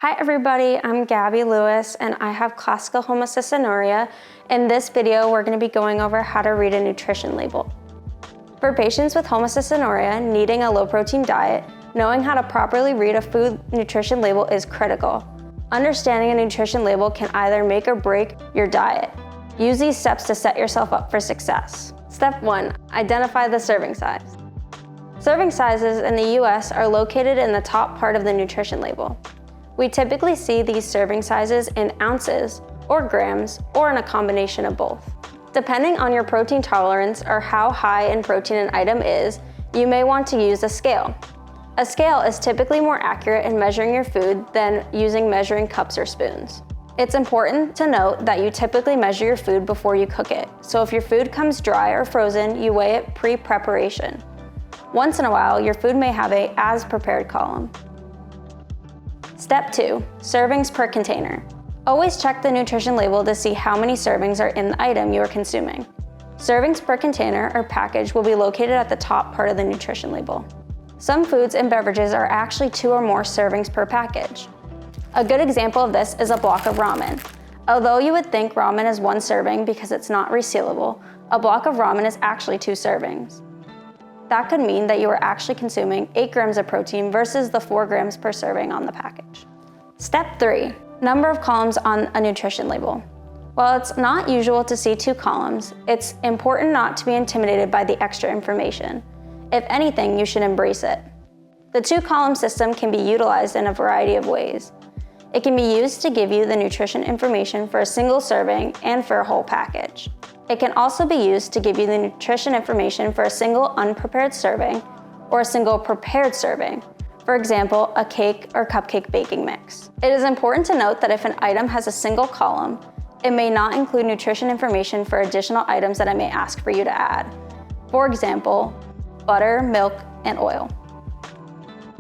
Hi everybody, I'm Gabby Lewis and I have Classical Homocystinuria. In this video, we're going to be going over how to read a nutrition label. For patients with homocystinuria needing a low-protein diet, knowing how to properly read a food nutrition label is critical. Understanding a nutrition label can either make or break your diet. Use these steps to set yourself up for success. Step 1. Identify the serving size. Serving sizes in the US are located in the top part of the nutrition label. We typically see these serving sizes in ounces or grams or in a combination of both. Depending on your protein tolerance or how high in protein an item is, you may want to use a scale. A scale is typically more accurate in measuring your food than using measuring cups or spoons. It's important to note that you typically measure your food before you cook it, so if your food comes dry or frozen, you weigh it pre-preparation. Once in a while, your food may have a as prepared column. Step 2. Servings per container. Always check the nutrition label to see how many servings are in the item you are consuming. Servings per container or package will be located at the top part of the nutrition label. Some foods and beverages are actually 2 or more servings per package. A good example of this is a block of ramen. Although you would think ramen is 1 serving because it's not resealable, a block of ramen is actually 2 servings. That could mean that you are actually consuming 8 grams of protein versus the 4 grams per serving on the package. Step 3. Number of columns on a nutrition label. While it's not usual to see 2 columns, it's important not to be intimidated by the extra information. If anything, you should embrace it. The 2-column system can be utilized in a variety of ways. It can be used to give you the nutrition information for a single serving and for a whole package. It can also be used to give you the nutrition information for a single unprepared serving or a single prepared serving, for example, a cake or cupcake baking mix. It is important to note that if an item has a single column, it may not include nutrition information for additional items that I may ask for you to add. For example, butter, milk, and oil.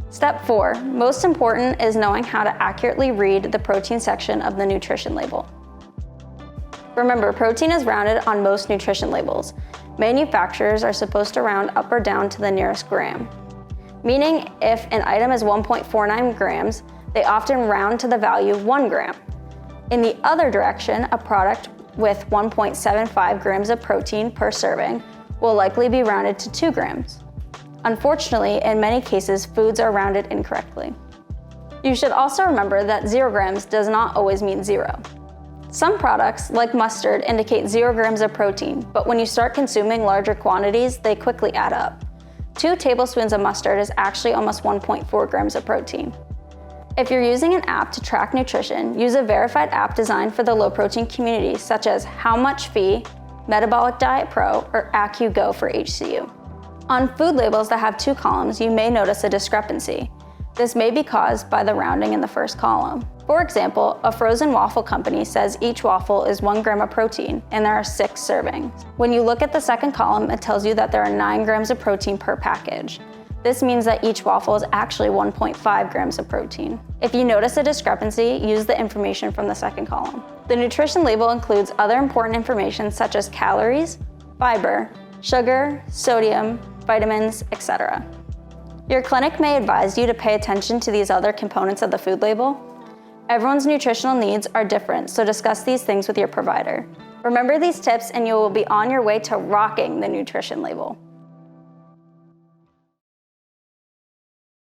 Step 4. Most important is knowing how to accurately read the protein section of the nutrition label. Remember, protein is rounded on most nutrition labels. Manufacturers are supposed to round up or down to the nearest gram. Meaning, if an item is 1.49 grams, they often round to the value 1 gram. In the other direction, a product with 1.75 grams of protein per serving will likely be rounded to 2 grams. Unfortunately, in many cases, foods are rounded incorrectly. You should also remember that 0 grams does not always mean 0. Some products, like mustard, indicate 0 grams of protein, but when you start consuming larger quantities, they quickly add up. 2 tablespoons of mustard is actually almost 1.4 grams of protein. If you're using an app to track nutrition, use a verified app designed for the low-protein community, such as How Much Fee, Metabolic Diet Pro, or AccuGo for HCU. On food labels that have 2 columns, you may notice a discrepancy. This may be caused by the rounding in the first column. For example, a frozen waffle company says each waffle is 1 gram of protein and there are 6 servings. When you look at the second column, it tells you that there are 9 grams of protein per package. This means that each waffle is actually 1.5 grams of protein. If you notice a discrepancy, use the information from the second column. The nutrition label includes other important information such as calories, fiber, sugar, sodium, vitamins, etc. Your clinic may advise you to pay attention to these other components of the food label. Everyone's nutritional needs are different, so discuss these things with your provider. Remember these tips and you will be on your way to rocking the nutrition label.